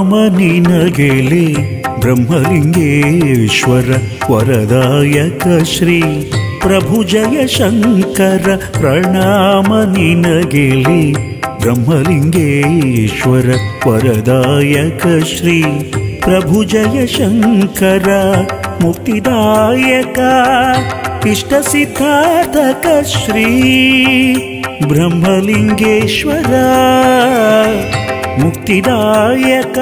ನಿನಗೆಲೆ ಬ್ರಹ್ಮಲಿಂಗೇಶ್ವರ ವರದಾಯಕ ಶ್ರೀ ಪ್ರಭು ಜಯ ಶಂಕರ ಪ್ರಣಾಮ ನಿನಗೆಲೆ ಬ್ರಹ್ಮಲಿಂಗೇಶ್ವರ ವರದಾಯಕ ಶ್ರೀ ಪ್ರಭು ಜಯ ಶಂಕರ ಮುಕ್ತಿದಾಯಕ ಇಷ್ಟ ಸಿದ್ಧಾರ್ಥಕ ಶ್ರೀ ಬ್ರಹ್ಮಲಿಂಗೇಶ್ವರ ಮುಕ್ತಿದಾಯಕ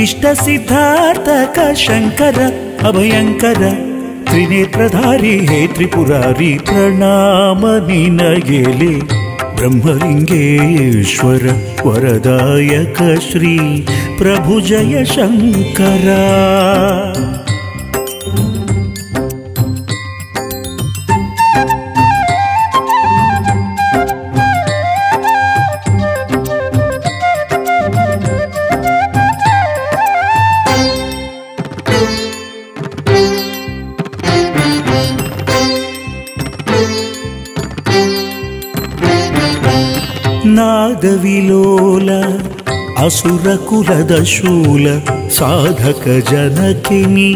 ಇಷ್ಟ ಸಿದ್ಧಾರ್ಥಕ ಶಂಕರ ಅಭಯಂಕರ ತ್ರಿನೇತ್ರಧಾರಿ ಹೇ ತ್ರಿಪುರಾರಿ ಪ್ರಣಾಮ ನಿನಗೆಲೆ ಬ್ರಹ್ಮಲಿಂಗೇಶ್ವರ ವರದಾಯಕ ಶ್ರೀ ಪ್ರಭು ಜಯ ಶಂಕರ ನಾದವಿಲೋಲ ಅಸುರ ಕುಲದ ಶೂಲ ಸಾಧಕ ಜನಕಿನಿ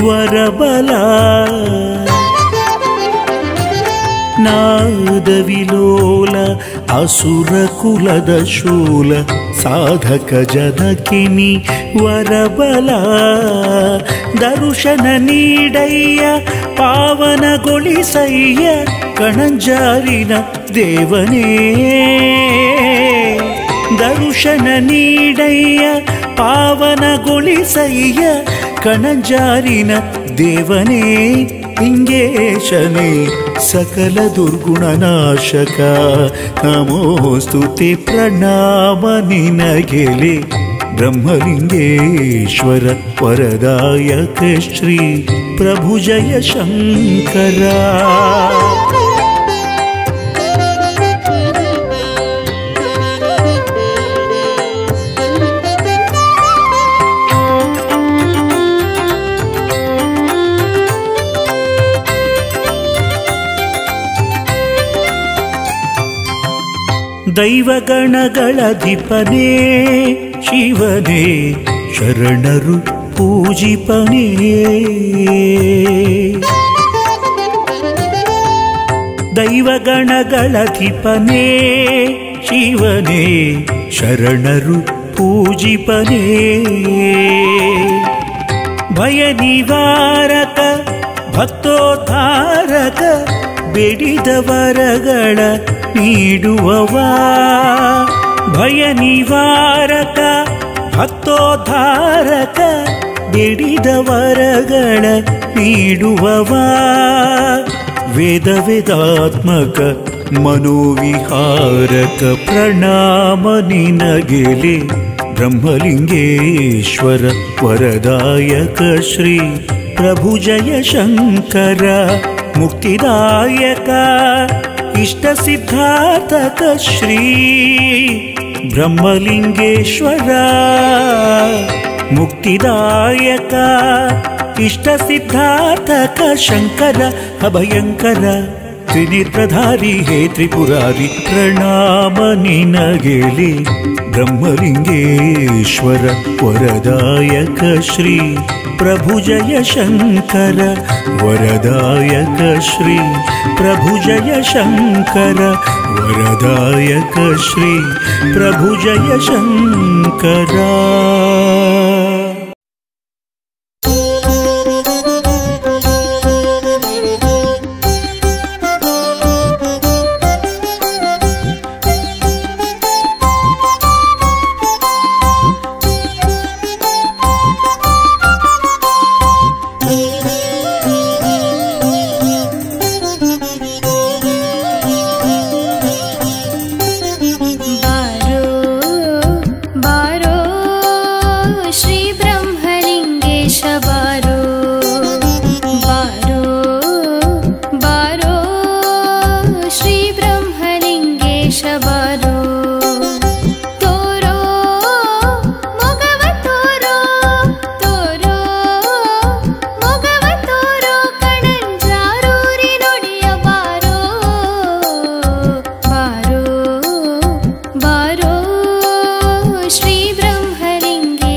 ವರಬಲ ನಾದವಿಲೋಲ ಅಸುರ ಕುಲದ ಶೂಲ ಸಾಧಕ ಜನಕಿನಿ ವರಬಲ ದರುಶನ ನೀಡಯ್ಯ ಪಾವನಗೊಳಿಸಯ್ಯ ಕಣಂಜಾರಿನ ದೇವನೇ ದರುಶನ ನೀಡಯ್ಯ ಪಾವನಗೊಳಿಸಯ್ಯ ಕಣಂಜಾರಿನ ದೇವನೇ ಲಿಂಗೇಶನೇ ಸಕಲ ದುರ್ಗುಣನಾಶಕ ನಮೋಸ್ತುತೆ ಪ್ರಣಾಮ ನಿನಗೆಲೆ ಬ್ರಹ್ಮಲಿಂಗೇಶ್ವರ ವರದಾಯಕ ಶ್ರೀ ಪ್ರಭು ಜಯ ಶಂಕರ ದೈವಗಣಗಳಧಿಪನೇ ಶಿವನೇ ಶರಣರು ಪೂಜಿಪನೇ ದೈವಗಣಗಳಧಿಪನೇ ಶಿವನೇ ಶರಣರು ಪೂಜಿಪನೇ ಭಯ ನಿವಾರಕ ಭಕ್ತೋದ್ಧಾರಕ ಬೇಡಿದ ವರಗಳ ನೀಡುವವ ಭಯ ನಿವಾರಕ ಭಕ್ತೋದ್ಧಾರಕ ಬೇಡಿದ ವರಗಳ ನೀಡುವವ ವೇದ ವೇದಾತ್ಮಕ ಮನೋವಿಹಾರಕ ಪ್ರಣಾಮ ನಿನಗೆಲೆ ಬ್ರಹ್ಮಲಿಂಗೇಶ್ವರ ವರದಾಯಕ ಶ್ರೀ ಪ್ರಭು ಜಯ ಶಂಕರ ಮುಕ್ತಿದಾಯಕ ಇಷ್ಟ ಸಿದ್ಧಾರ್ಥಕ ಶ್ರೀ ಬ್ರಹ್ಮಲಿಂಗೇಶ್ವರ ಮುಕ್ತಿದಾಯಕ ಇಷ್ಟ ಸಿದ್ಧಾರ್ಥಕ ಶಂಕರ ಅಭಯಂಕರ ತ್ರಿನೇತ್ರಧಾರಿ ಹೇ ತ್ರಿಪುರಾರಿ ಪ್ರಣಾಮ ನಿನಗೆಲೆ ಬ್ರಹ್ಮಲಿಂಗೇಶ್ವರ ವರದಾಯಕ ಶ್ರೀ ಪ್ರಭು ಜಯ ಶಂಕರ ವರದಾಯಕ ಶ್ರೀ ಪ್ರಭು ಜಯ ಶಂಕರ ವರದಾಯಕ ಶ್ರೀ ಪ್ರಭು ಜಯ ಶಂಕರ ಶ್ರೀ ಬ್ರಹ್ಮಲಿಂಗೇಶ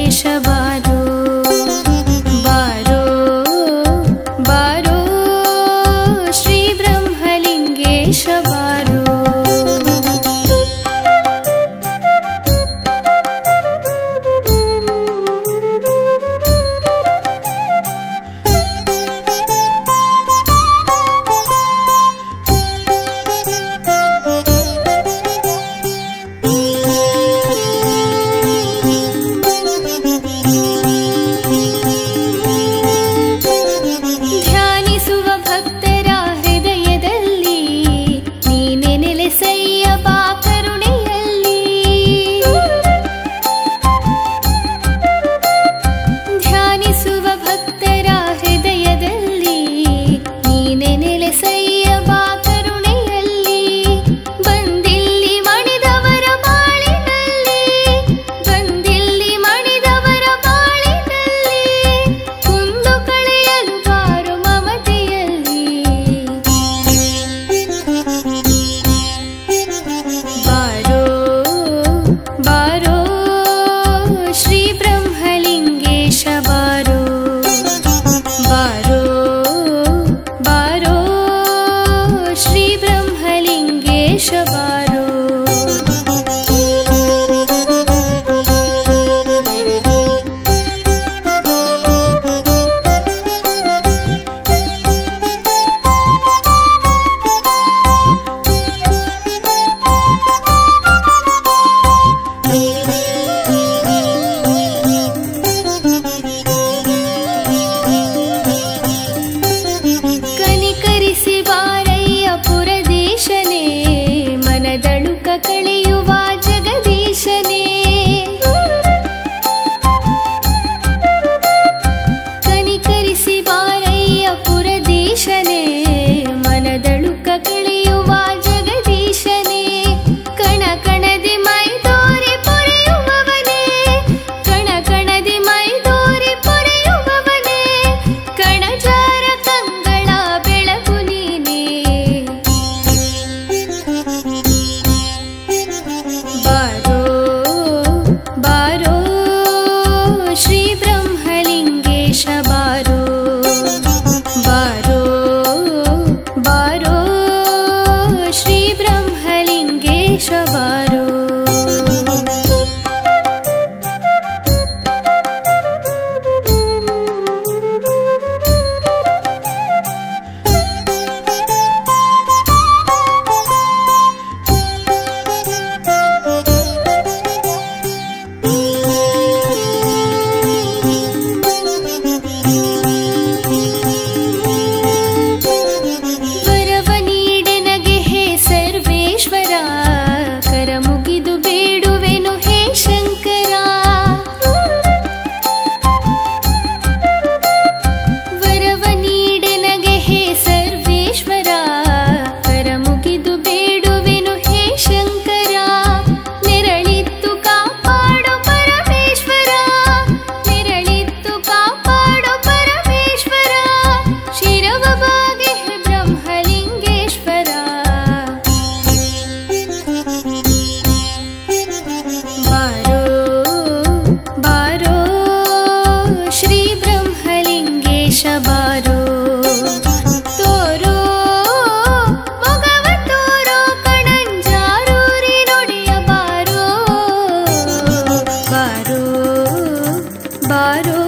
ಬಾರೋ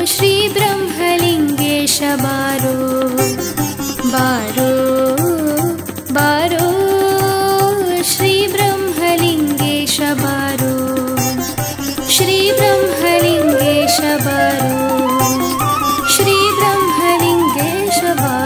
ಶ್ರೀ ಬ್ರಹ್ಮಲಿಂಗೇಶ ಬಾರೋ ಬಾರೋ ಬಾರೋ ಶ್ರೀ ಬ್ರಹ್ಮಲಿಂಗೇಶ ಬಾರೋ ಶ್ರೀ ಬ್ರಹ್ಮಲಿಂಗೇಶ ಬಾರೋ ಶ್ರೀ ಬ್ರಹ್ಮಲಿಂಗೇಶ ಬಾರೋ.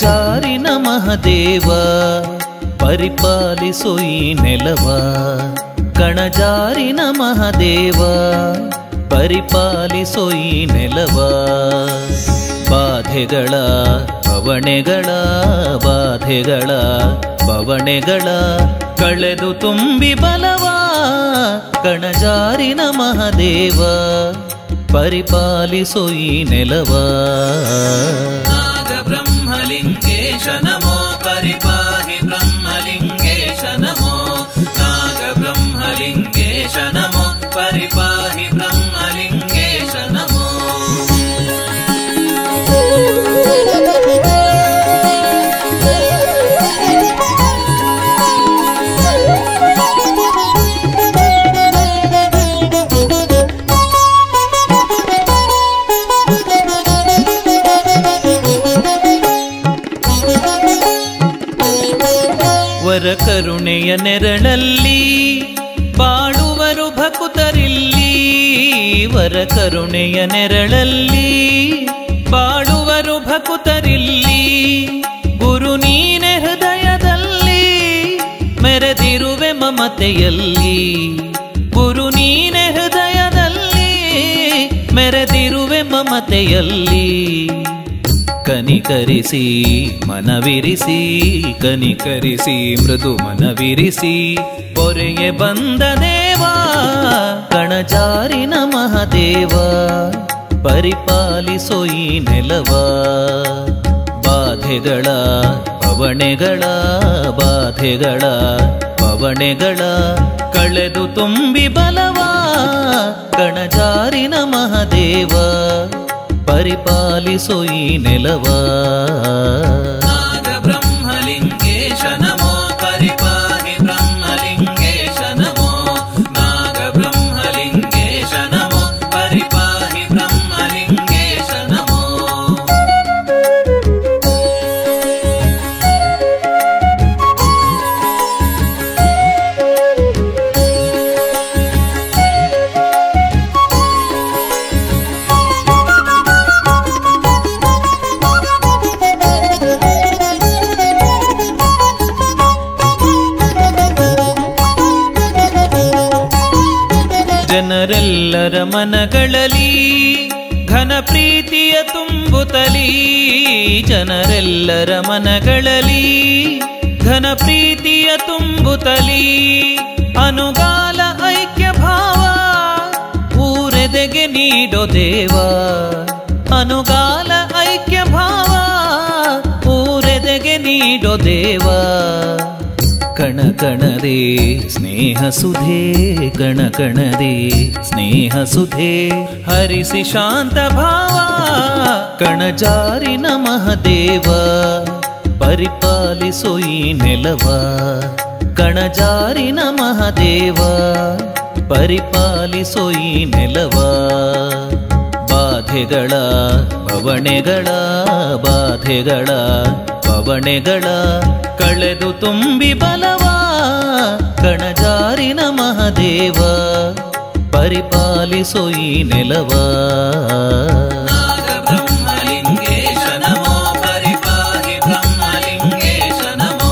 ಜಾರಿನ ಮಹದೇವ ಪರಿಪಾಲಿಸು ಈ ನೆಲವ. ಕಣಜಾರಿನ ಮಹದೇವ ಪರಿಪಾಲಿಸು ಈ ನೆಲವ. ಬಾಧೆಗಳ ಬವಣೆಗಳ ಬಾಧೆಗಳ ಬವಣೆಗಳ ಕಳೆದು ತುಂಬಿ ಬಲವ. ಕಣಜಾರಿನ ಮಹದೇವ ಪರಿಪಾಲಿಸು ಈ ನೆಲವ. ಬ್ರಹ್ಮಲಿಂಗೇಶ ನಮೋ ಪರಿಪಾಹಿ ಬ್ರಹ್ಮಲಿಂಗೇಶ ನಮೋ. ನಾಗ ಬ್ರಹ್ಮಲಿಂಗೇಶ ನಮೋ ಪರಿಪಾಹಿ ಬ್ರಹ್ಮಲಿಂಗೇಶ ನಮೋ. ವರ ಕರುಣೆಯ ನೆರಳಲ್ಲಿ ಬಾಳುವರು ಭಕುತರಿಲ್ಲಿ. ವರ ಕರುಣೆಯ ನೆರಳಲ್ಲಿ ಬಾಳುವರು ಭಕುತರಿಲ್ಲಿ. ಗುರು ನೀನೆ ಹೃದಯದಲ್ಲಿ ಮೆರೆದಿರುವೆ ಮಮತೆಯಲ್ಲಿ. ಗುರು ನೀನೆ ಹೃದಯದಲ್ಲಿ ಮೆರೆದಿರುವೆ ಮಮತೆಯಲ್ಲಿ. ಕನಿಕರಿಸಿ ಮನವಿರಿಸಿ ಕನಿಕರಿಸಿ ಮೃದು ಮನವಿರಿಸಿ ಪೊರೆಯೇ ಬಂದ ದೇವ. ಕಣಜಾರಿನ ಮಹದೇವ ಪರಿಪಾಲಿಸು ಈ ನೆಲವ. ಬಾಧೆಗಳ ಬವಣೆಗಳ ಬಾಧೆಗಳ ಬವಣೆಗಳ ಕಳೆದು ತುಂಬಿ ಬಲವ. ಕಣಜಾರಿನ ಮಹದೇವ ಪರಿಪಾಲಿಸು ಈ ನೆಲವ. ನಾಗ ಬ್ರಹ್ಮಲಿಂಗೇಶ ನಮೋ ಪರಿಪಾಹಿ ಬ್ರಹ್ಮಲಿಂಗೇಶ ನಮೋ. ನಾಗ ಬ್ರಹ್ಮಲಿಂಗೇಶ ನಮೋ ಪರಿಪಾಹಿ ಬ್ರಹ್ಮಲಿಂಗೇಶ ನಮೋ. ಜನರೆಲ್ಲರ ಮನಗಳಲ್ಲಿ ಘನ ಪ್ರೀತಿಯ ತುಂಬುತ್ತಲೀ. ಜನರೆಲ್ಲರ ಮನಗಳಲ್ಲಿ ಘನ ಪ್ರೀತಿಯ ತುಂಬುತ್ತಲೀ. ಅನುಗಾಲ ಐಕ್ಯ ಭಾವ ಊರೆದೆಗೆ ನೀಡೋ ದೇವ. ಅನುಗಾಲ ಐಕ್ಯ ಭಾವ ಊರೆದೆಗೆ ನೀಡೋ ದೇವ. ಕಣ ಕಣದೆ ಸ್ನೇಹ ಸುಧೆ ಕಣ ಕಣದೆ ಸ್ನೇಹ ಸುಧೆ ಹರಿಸಿ ಶಾಂತ ಭಾವ. ಕಣಜಾರಿನ ಮಹದೇವ ಪರಿಪಾಲಿಸು ಈ ನೆಲವ. ಕಣಜಾರಿನ ಮಹದೇವ ಪರಿಪಾಲಿಸು ಈ ನೆಲವ. ಬಾಧೆಗಳ ಬವಣೆಗಳ ಬಾಧೆಗಳ ಬವಣೆಗಳ ಕಳೆದು ತುಂಬಿ ಬಲವ. ಕಣಜಾರಿನ ಮಹದೇವ ಪರಿಪಾಲಿಸು ಈ ನೆಲವ. ನಾಗ ಬ್ರಹ್ಮಲಿಂಗೇಶ ನಮೋ ಪರಿಪಾಹಿ ಬ್ರಹ್ಮಲಿಂಗೇಶ ನಮೋ.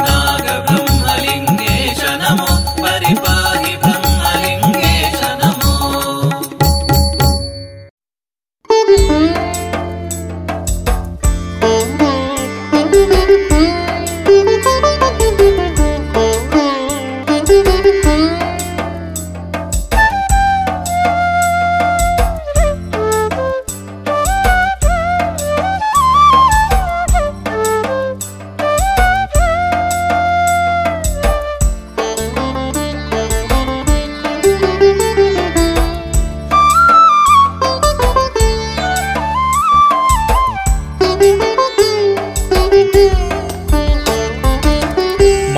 ನಾಗ ಬ್ರಹ್ಮಲಿಂಗೇಶ ನಮೋ ಪರಿಪಾಹಿ ಬ್ರಹ್ಮಲಿಂಗೇಶ ನಮೋ.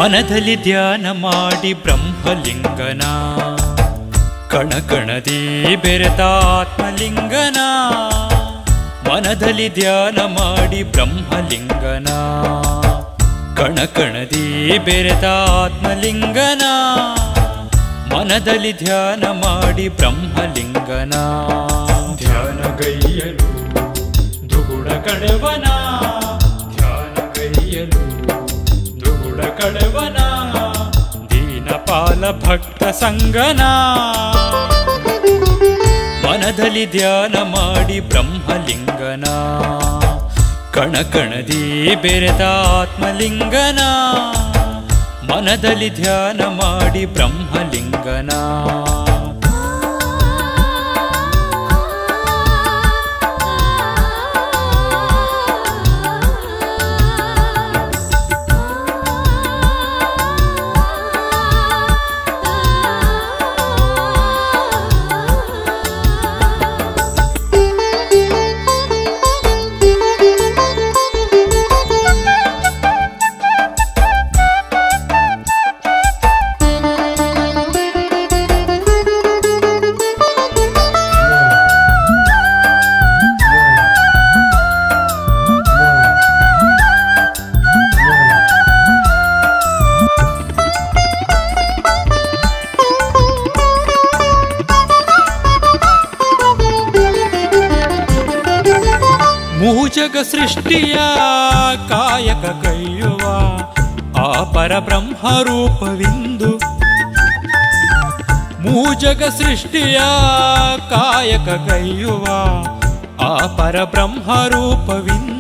ಮನದಲ್ಲಿ ಧ್ಯಾನ ಮಾಡಿ ಬ್ರಹ್ಮಲಿಂಗನ ಕಣಕಣದಿ ಬೆರೆತ ಆತ್ಮಲಿಂಗನ ಮನದಲ್ಲಿ ಧ್ಯಾನ ಮಾಡಿ ಬ್ರಹ್ಮಲಿಂಗನ ಕಣಕಣದಿ ಬೆರೆತ ಆತ್ಮಲಿಂಗನ ಮನದಲ್ಲಿ ಧ್ಯಾನ ಮಾಡಿ ಬ್ರಹ್ಮಲಿಂಗನ ಧ್ಯಾನಗೈಯಲು ದುಗುಡ ಕಡೆವನ ಧ್ಯಾನಗೈಯಲು ದುಗುಡ ಕಡೆವನ ದೀನಪಾಲ ಭಕ್ತ ಸಂಗನ ಮನದಲ್ಲಿ ಧ್ಯಾನ ಮಾಡಿ ಬ್ರಹ್ಮಲಿಂಗನ ಕಣಕಣದಿ ಬೆರೆತ ಆತ್ಮಲಿಂಗನ ಮನದಲ್ಲಿ ಧ್ಯಾನ ಮಾಡಿ ಬ್ರಹ್ಮಲಿಂಗನ ಮೂಜಗ ಸೃಷ್ಟಿಯ ಕಾಯಕ ಕೈಯುವ ಆ ಪರಬ್ರಹ್ಮ ರೂಪವಿಂದು ಮೂಜಗ ಸೃಷ್ಟಿಯ ಕಾಯಕ ಕೈಯುವ ಆ ಪರಬ್ರಹ್ಮ ರೂಪವಿಂದು